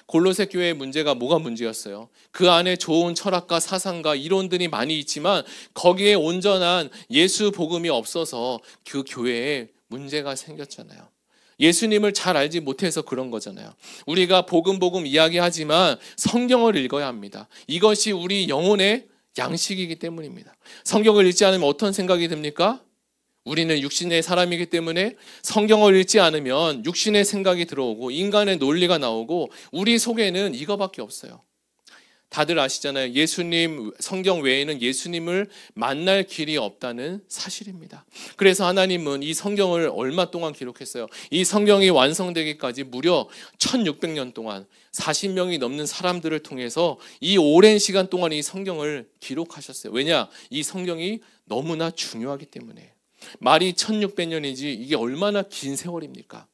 골로새 교회의 문제가 뭐가 문제였어요? 그 안에 좋은 철학과 사상과 이론들이 많이 있지만 거기에 온전한 예수 복음이 없어서 그 교회에 문제가 생겼잖아요. 예수님을 잘 알지 못해서 그런 거잖아요. 우리가 복음 이야기하지만 성경을 읽어야 합니다. 이것이 우리 영혼의 양식이기 때문입니다. 성경을 읽지 않으면 어떤 생각이 듭니까? 우리는 육신의 사람이기 때문에 성경을 읽지 않으면 육신의 생각이 들어오고 인간의 논리가 나오고 우리 속에는 이거밖에 없어요. 다들 아시잖아요. 예수님, 성경 외에는 예수님을 만날 길이 없다는 사실입니다. 그래서 하나님은 이 성경을 얼마 동안 기록했어요? 이 성경이 완성되기까지 무려 1600년 동안 40명이 넘는 사람들을 통해서 이 오랜 시간 동안 이 성경을 기록하셨어요. 왜냐? 이 성경이 너무나 중요하기 때문에. 말이 1600년이지 이게 얼마나 긴 세월입니까?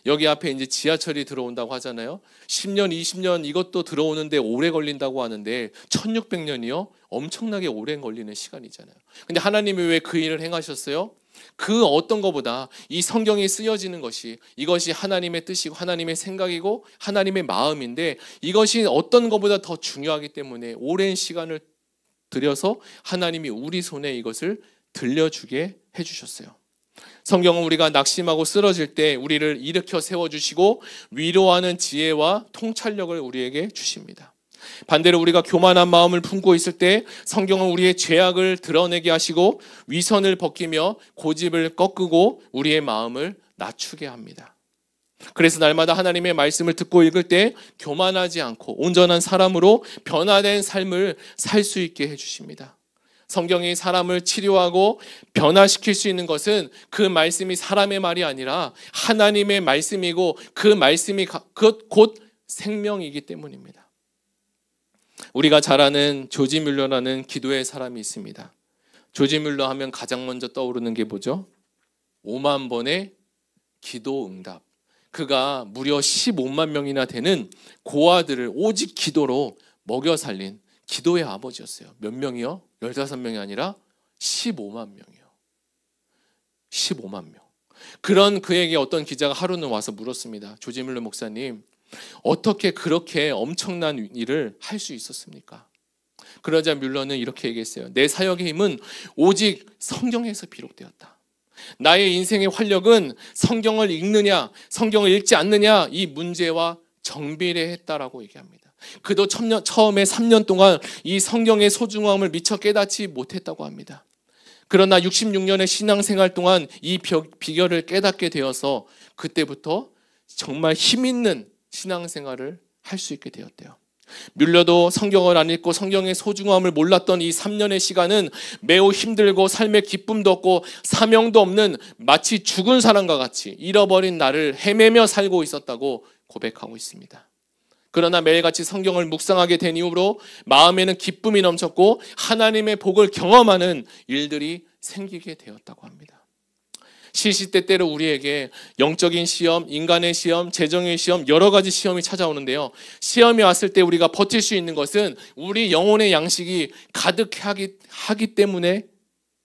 여기 앞에 이제 지하철이 들어온다고 하잖아요. 10년, 20년 이것도 들어오는데 오래 걸린다고 하는데 1600년이요? 엄청나게 오래 걸리는 시간이잖아요. 근데 하나님이 왜 그 일을 행하셨어요? 그 어떤 것보다 이 성경이 쓰여지는 것이 이것이 하나님의 뜻이고 하나님의 생각이고 하나님의 마음인데 이것이 어떤 것보다 더 중요하기 때문에 오랜 시간을 들여서 하나님이 우리 손에 이것을 들려주게 해주셨어요. 성경은 우리가 낙심하고 쓰러질 때 우리를 일으켜 세워주시고 위로하는 지혜와 통찰력을 우리에게 주십니다. 반대로 우리가 교만한 마음을 품고 있을 때 성경은 우리의 죄악을 드러내게 하시고 위선을 벗기며 고집을 꺾고 우리의 마음을 낮추게 합니다. 그래서 날마다 하나님의 말씀을 듣고 읽을 때 교만하지 않고 온전한 사람으로 변화된 삶을 살 수 있게 해주십니다. 성경이 사람을 치료하고 변화시킬 수 있는 것은 그 말씀이 사람의 말이 아니라 하나님의 말씀이고 그 말씀이 곧 생명이기 때문입니다. 우리가 잘 아는 조지 뮬러라는 기도의 사람이 있습니다. 조지 뮬러 하면 가장 먼저 떠오르는 게 뭐죠? 5만 번의 기도 응답. 그가 무려 15만 명이나 되는 고아들을 오직 기도로 먹여 살린 기도의 아버지였어요. 몇 명이요? 15명이 아니라 15만 명이요. 15만 명. 그런 그에게 어떤 기자가 하루는 와서 물었습니다. 조지 뮬러 목사님, 어떻게 그렇게 엄청난 일을 할 수 있었습니까? 그러자 뮬러는 이렇게 얘기했어요. 내 사역의 힘은 오직 성경에서 비롯되었다. 나의 인생의 활력은 성경을 읽느냐, 성경을 읽지 않느냐 이 문제와 정비례했다라고 얘기합니다. 그도 처음에 3년 동안 이 성경의 소중함을 미처 깨닫지 못했다고 합니다. 그러나 66년의 신앙생활 동안 이 비결을 깨닫게 되어서 그때부터 정말 힘있는 신앙생활을 할 수 있게 되었대요. 뮬러도 성경을 안 읽고 성경의 소중함을 몰랐던 이 3년의 시간은 매우 힘들고 삶의 기쁨도 없고 사명도 없는 마치 죽은 사람과 같이 잃어버린 나를 헤매며 살고 있었다고 고백하고 있습니다. 그러나 매일같이 성경을 묵상하게 된 이후로 마음에는 기쁨이 넘쳤고 하나님의 복을 경험하는 일들이 생기게 되었다고 합니다. 시시때때로 우리에게 영적인 시험, 인간의 시험, 재정의 시험, 여러 가지 시험이 찾아오는데요. 시험이 왔을 때 우리가 버틸 수 있는 것은 우리 영혼의 양식이 가득하기 때문에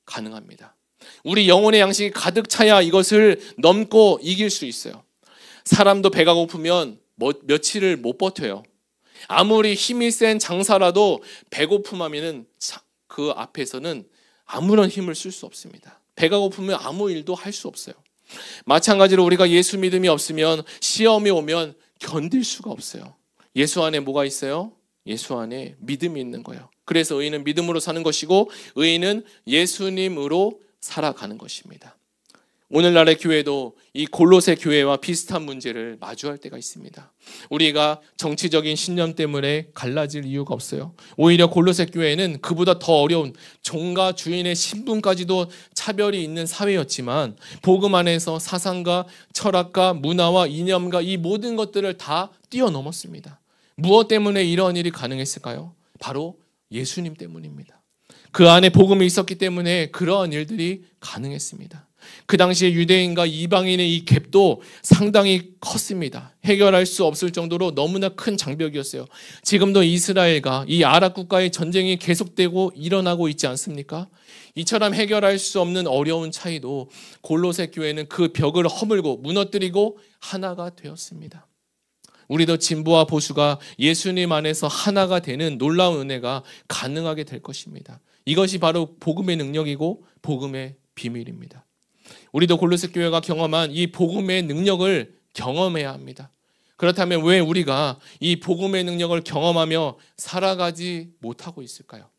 가능합니다. 우리 영혼의 양식이 가득 차야 이것을 넘고 이길 수 있어요. 사람도 배가 고프면 며칠을 못 버텨요. 아무리 힘이 센 장사라도 배고픔하면은 그 앞에서는 아무런 힘을 쓸 수 없습니다. 배가 고프면 아무 일도 할 수 없어요. 마찬가지로 우리가 예수 믿음이 없으면 시험이 오면 견딜 수가 없어요. 예수 안에 뭐가 있어요? 예수 안에 믿음이 있는 거예요. 그래서 의인은 믿음으로 사는 것이고 의인은 예수님으로 살아가는 것입니다. 오늘날의 교회도 이 골로새 교회와 비슷한 문제를 마주할 때가 있습니다. 우리가 정치적인 신념 때문에 갈라질 이유가 없어요. 오히려 골로새 교회는 그보다 더 어려운 종과 주인의 신분까지도 차별이 있는 사회였지만 복음 안에서 사상과 철학과 문화와 이념과 이 모든 것들을 다 뛰어넘었습니다. 무엇 때문에 이런 일이 가능했을까요? 바로 예수님 때문입니다. 그 안에 복음이 있었기 때문에 그러한 일들이 가능했습니다. 그 당시에 유대인과 이방인의 이 갭도 상당히 컸습니다. 해결할 수 없을 정도로 너무나 큰 장벽이었어요. 지금도 이스라엘과 이 아랍 국가의 전쟁이 계속되고 일어나고 있지 않습니까? 이처럼 해결할 수 없는 어려운 차이도 골로새 교회는 그 벽을 허물고 무너뜨리고 하나가 되었습니다. 우리도 진보와 보수가 예수님 안에서 하나가 되는 놀라운 은혜가 가능하게 될 것입니다. 이것이 바로 복음의 능력이고 복음의 비밀입니다. 우리도 골로새 교회가 경험한 이 복음의 능력을 경험해야 합니다. 그렇다면 왜 우리가 이 복음의 능력을 경험하며 살아가지 못하고 있을까요?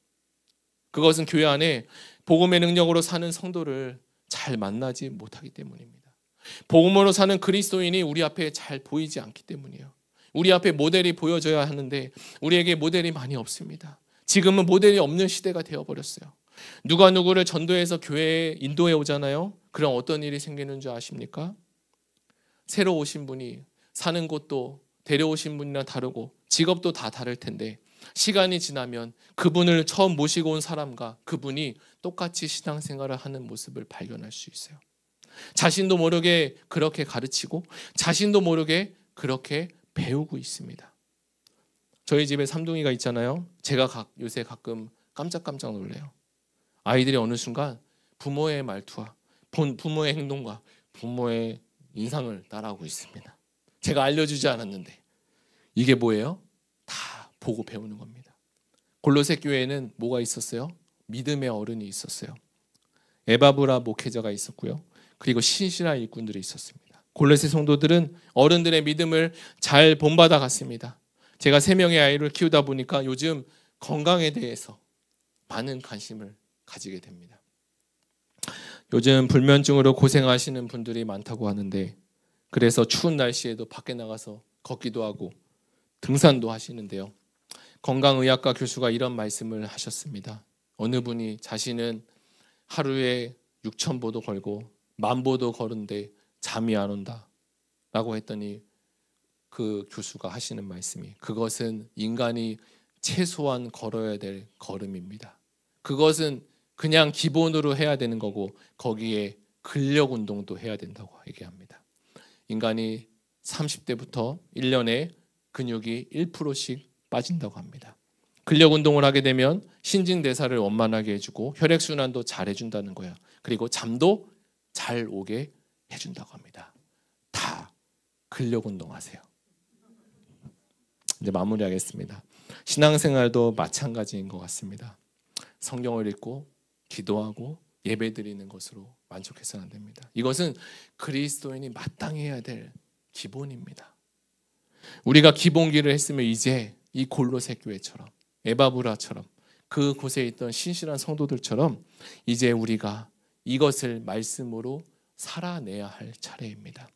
그것은 교회 안에 복음의 능력으로 사는 성도를 잘 만나지 못하기 때문입니다. 복음으로 사는 그리스도인이 우리 앞에 잘 보이지 않기 때문이에요. 우리 앞에 모델이 보여져야 하는데 우리에게 모델이 많이 없습니다. 지금은 모델이 없는 시대가 되어버렸어요. 누가 누구를 전도해서 교회에 인도해 오잖아요. 그럼 어떤 일이 생기는 줄 아십니까? 새로 오신 분이 사는 곳도 데려오신 분이랑 다르고 직업도 다 다를 텐데 시간이 지나면 그분을 처음 모시고 온 사람과 그분이 똑같이 신앙생활을 하는 모습을 발견할 수 있어요. 자신도 모르게 그렇게 가르치고 자신도 모르게 그렇게 배우고 있습니다. 저희 집에 삼둥이가 있잖아요. 제가 요새 가끔 깜짝깜짝 놀래요. 아이들이 어느 순간 부모의 말투와 부모의 행동과 부모의 인상을 따라하고 있습니다. 제가 알려주지 않았는데 이게 뭐예요? 다 보고 배우는 겁니다. 골로새 교회에는 뭐가 있었어요? 믿음의 어른이 있었어요. 에바브라 목회자가 있었고요. 그리고 신실한 일꾼들이 있었습니다. 골로새 성도들은 어른들의 믿음을 잘 본받아 갔습니다. 제가 3명의 아이를 키우다 보니까 요즘 건강에 대해서 많은 관심을 가지게 됩니다. 요즘 불면증으로 고생하시는 분들이 많다고 하는데 그래서 추운 날씨에도 밖에 나가서 걷기도 하고 등산도 하시는데요. 건강의학과 교수가 이런 말씀을 하셨습니다. 어느 분이 자신은 하루에 6,000보도 걸고 10,000보도 걸은데 잠이 안 온다 라고 했더니 그 교수가 하시는 말씀이 그것은 인간이 최소한 걸어야 될 걸음입니다. 그것은 그냥 기본으로 해야 되는 거고 거기에 근력 운동도 해야 된다고 얘기합니다. 인간이 30대부터 1년에 근육이 1%씩 빠진다고 합니다. 근력 운동을 하게 되면 신진대사를 원만하게 해주고 혈액순환도 잘 해준다는 거예요. 그리고 잠도 잘 오게 해준다고 합니다. 다 근력 운동하세요. 이제 마무리하겠습니다. 신앙생활도 마찬가지인 것 같습니다. 성경을 읽고 기도하고 예배드리는 것으로 만족해서는 안 됩니다. 이것은 그리스도인이 마땅히 해야 될 기본입니다. 우리가 기본기를 했으면 이제 이 골로새 교회처럼, 에바브라처럼 그곳에 있던 신실한 성도들처럼 이제 우리가 이것을 말씀으로 살아내야 할 차례입니다.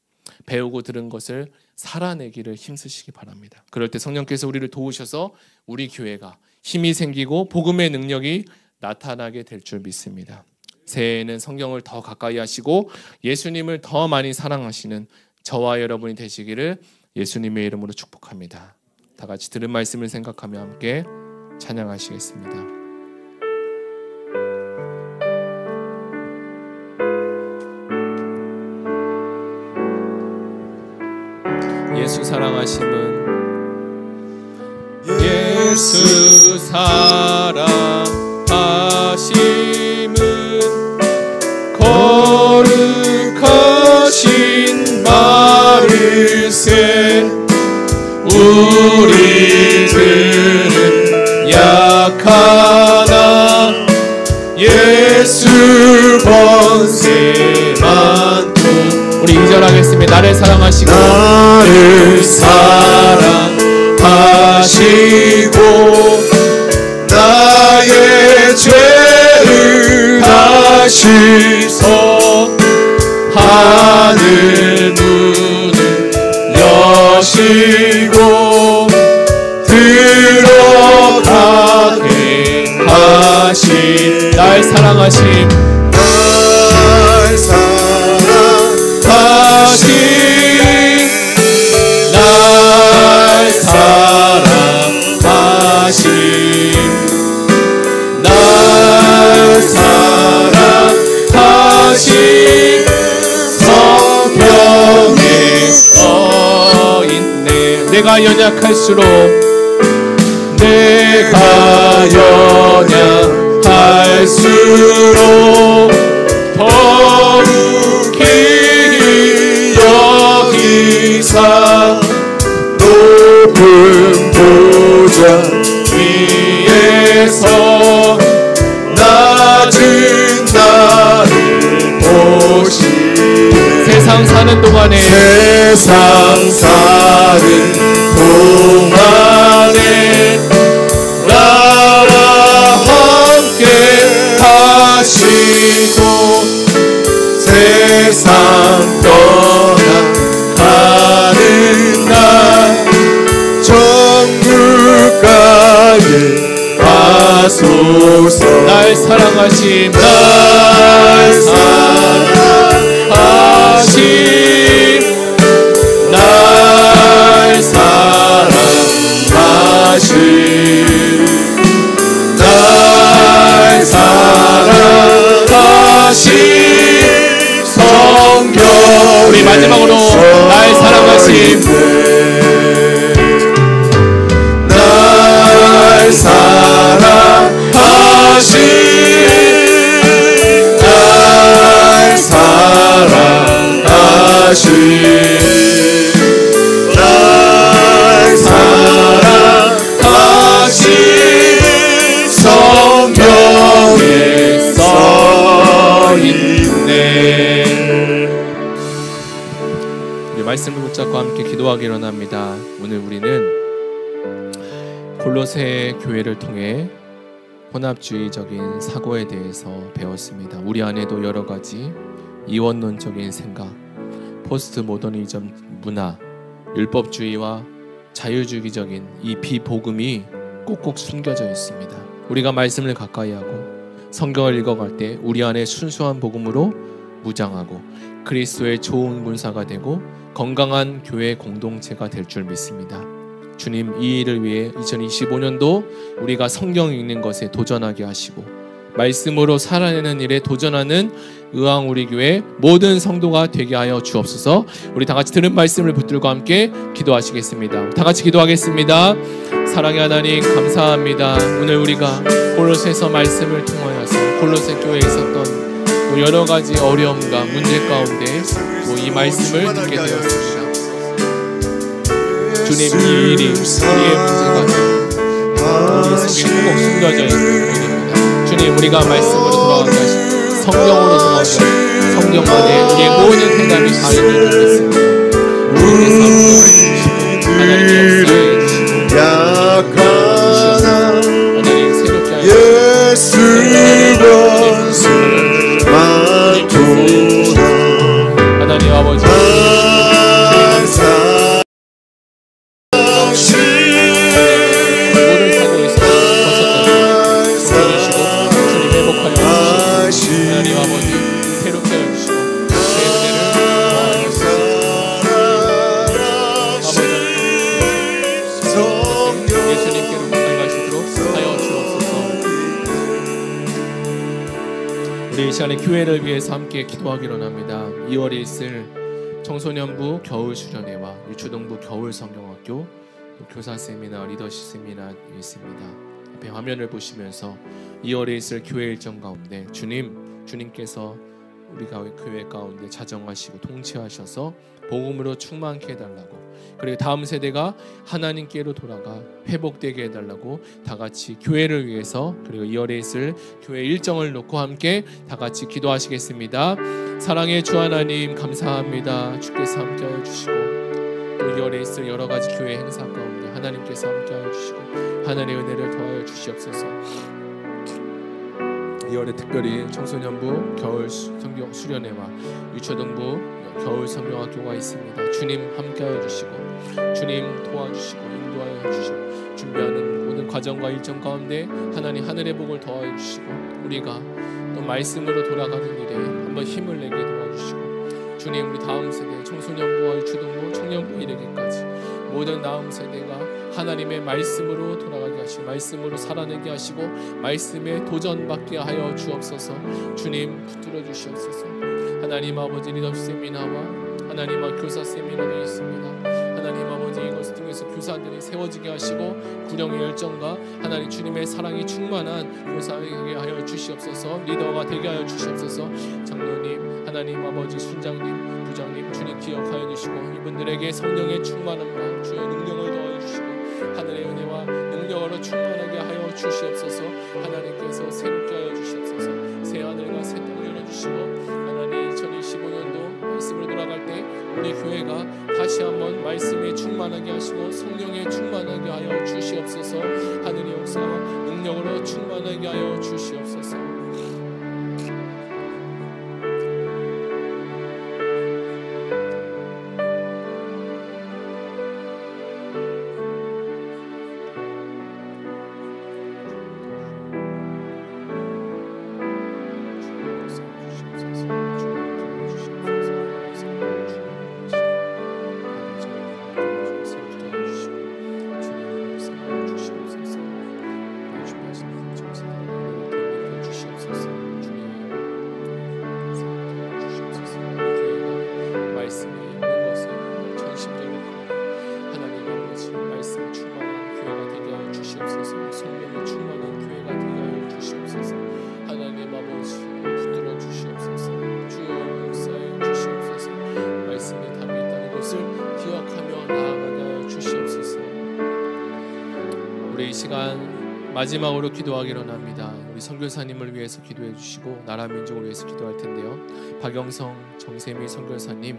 배우고 들은 것을 살아내기를 힘쓰시기 바랍니다. 그럴 때 성령께서 우리를 도우셔서 우리 교회가 힘이 생기고 복음의 능력이 나타나게 될 줄 믿습니다. 새해에는 성경을 더 가까이 하시고 예수님을 더 많이 사랑하시는 저와 여러분이 되시기를 예수님의 이름으로 축복합니다. 다 같이 들은 말씀을 생각하며 함께 찬양하시겠습니다. 예수 사랑하심은 예수 사랑하심은 거룩하신 바르세 우리들은 약하나 예수 번세만 우리 2절 하겠습니다. 나를 사랑하시고 나의 죄를 다시서 하늘 문을 여시고 들어가게 하신 날 사랑하심 날 사랑하신 성경에 써있네. 내가 연약할수록 더욱 길이 여기사 높은 보좌 위에서 낮은 나를 보시네. 세상 사는 동안에 나와 함께 하시고 세상 떠나가는 날 천국가에 가소서. 날 사랑하심 날 사랑하신 성경 우리 마지막으로 날 사랑하심 날 사랑하심 성경에 써있네. 우리 말씀을 붙잡고 함께 기도하기 원합니다. 오늘 우리는 골로새 교회를 통해 혼합주의적인 사고에 대해서 배웠습니다. 우리 안에도 여러 가지 이원론적인 생각, 포스트 모더니즘 문화, 율법주의와 자유주의적인 이 비복음이 꼭꼭 숨겨져 있습니다. 우리가 말씀을 가까이 하고 성경을 읽어갈 때 우리 안에 순수한 복음으로 무장하고 그리스도의 좋은 군사가 되고 건강한 교회 공동체가 될 줄 믿습니다. 주님, 이 일을 위해 2025년도 우리가 성경 읽는 것에 도전하게 하시고 말씀으로 살아내는 일에 도전하는 의왕 우리 교회 모든 성도가 되게 하여 주옵소서. 우리 다 같이 들은 말씀을 붙들고 함께 기도하시겠습니다. 다 같이 기도하겠습니다. 사랑의 하나님, 감사합니다. 오늘 우리가 골로새서 말씀을 통하여서 골로새 교회에 있었던 여러 가지 어려움과 문제 가운데 이 말씀을 듣게 되었습니다. 주님, 이 일이 우리의 문제가 우리 속에 꼭 숨겨져 있는 부분입니다. 주님, 우리가 말씀으로 돌아가게 하시고 성경으로 돌아가게 하시고 성경만에 우리의 모든 해답이 다 있는 줄 믿습니다. 우리의 삶을 하나님의 역사에 것을 맡도다. 하나님 아버지 뭐를 사고 있어 벗었다니 주님 회복하여 주시고 하나님 아버지 새롭게 해주시고 내 은혜를 더하여 주시고 아버지 예수님께로 가까이 가시도록 하여 주옵소서. 우리 이 시간에 교회를 위해서 함께 기도하기로 합니다. 2월에 있을 청소년부 겨울 수련회와 유초등부 겨울 성경학교 교사 세미나, 리더십 세미나 있습니다. 앞에 화면을 보시면서 2월에 있을 교회 일정 가운데 주님께서 우리가 교회 가운데 자정하시고 통치하셔서 복음으로 충만케 해달라고, 그리고 다음 세대가 하나님께로 돌아가 회복되게 해달라고 다 같이 교회를 위해서, 그리고 2월에 있을 교회 일정을 놓고 함께 다 같이 기도하시겠습니다. 사랑의 주 하나님 감사합니다. 주께서 함께하여 주시고 또 2월에 있을 여러 가지 교회 행사 가운데 하나님께서 함께하여 주시고 하나님의 은혜를 더하여 주시옵소서. 2월에 특별히 청소년부 겨울 성경 수련회와 유초등부 겨울 성경학교가 있습니다. 주님 함께하여 주시고 주님 도와주시고 인도하여 주시고 준비하는 모든 과정과 일정 가운데 하나님 하늘의 복을 더하여 주시고 우리가 또 말씀으로 돌아가는 일에 한번 힘을 내게 도와주시고 주님, 우리 다음 세대 청소년부와 유초등부 청년부 이르기까지 모든 다음 세대가 하나님의 말씀으로 돌아가게 하시고 말씀으로 살아내게 하시고 말씀에 도전받게 하여 주옵소서. 주님 붙들어 주시옵소서. 하나님 아버지 리더십 세미나와 하나님 교사 세미나도 있습니다. 하나님 아버지 이것을 통해서 교사들이 세워지게 하시고 구령의 열정과 하나님 주님의 사랑이 충만한 교사에게 하여 주시옵소서. 리더가 되게 하여 주시옵소서. 장로님, 하나님 아버지 순장님, 부장님 주님 기억하여 주시고 이분들에게 성령의 충만함과 주의 능력을 더하여 주시고 하늘의 은혜와 능력으로 충만하게 하여 주시옵소서. 하나님께서 새롭게 하여 주시옵소서. 새 하늘과 새 땅을 열어주시고 하나님 2025년도 말씀으로 돌아갈 때 우리 교회가 다시 한번 말씀에 충만하게 하시고 성령에 충만하게 하여 주시옵소서. 하늘의 역사와 능력으로 충만하게 하여 주시옵소서. 우리 이 시간 마지막으로 기도하기로 합니다. 우리 선교사님을 위해서 기도해 주시고 나라 민족을 위해서 기도할 텐데요. 박영성 정세미 선교사님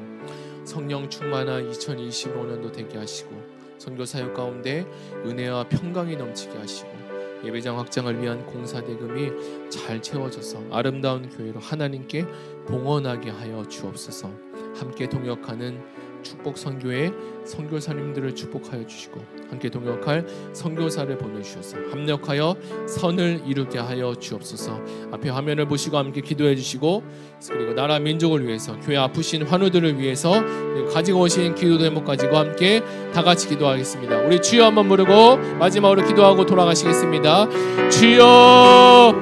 성령 충만한 2025년도 되게 하시고 선교 사역 가운데 은혜와 평강이 넘치게 하시고 예배장 확장을 위한 공사 대금이 잘 채워져서 아름다운 교회로 하나님께 봉헌하게 하여 주옵소서. 함께 동역하는 축복 선교회 선교사님들을 축복하여 주시고 함께 동역할 선교사를 보내주셔서 합력하여 선을 이루게 하여 주옵소서. 앞에 화면을 보시고 함께 기도해 주시고 그리고 나라 민족을 위해서 교회 아프신 환우들을 위해서 그리고 가지고 오신 기도 제목 가지고 함께 다 같이 기도하겠습니다. 우리 주여 한번 부르고 마지막으로 기도하고 돌아가시겠습니다. 주여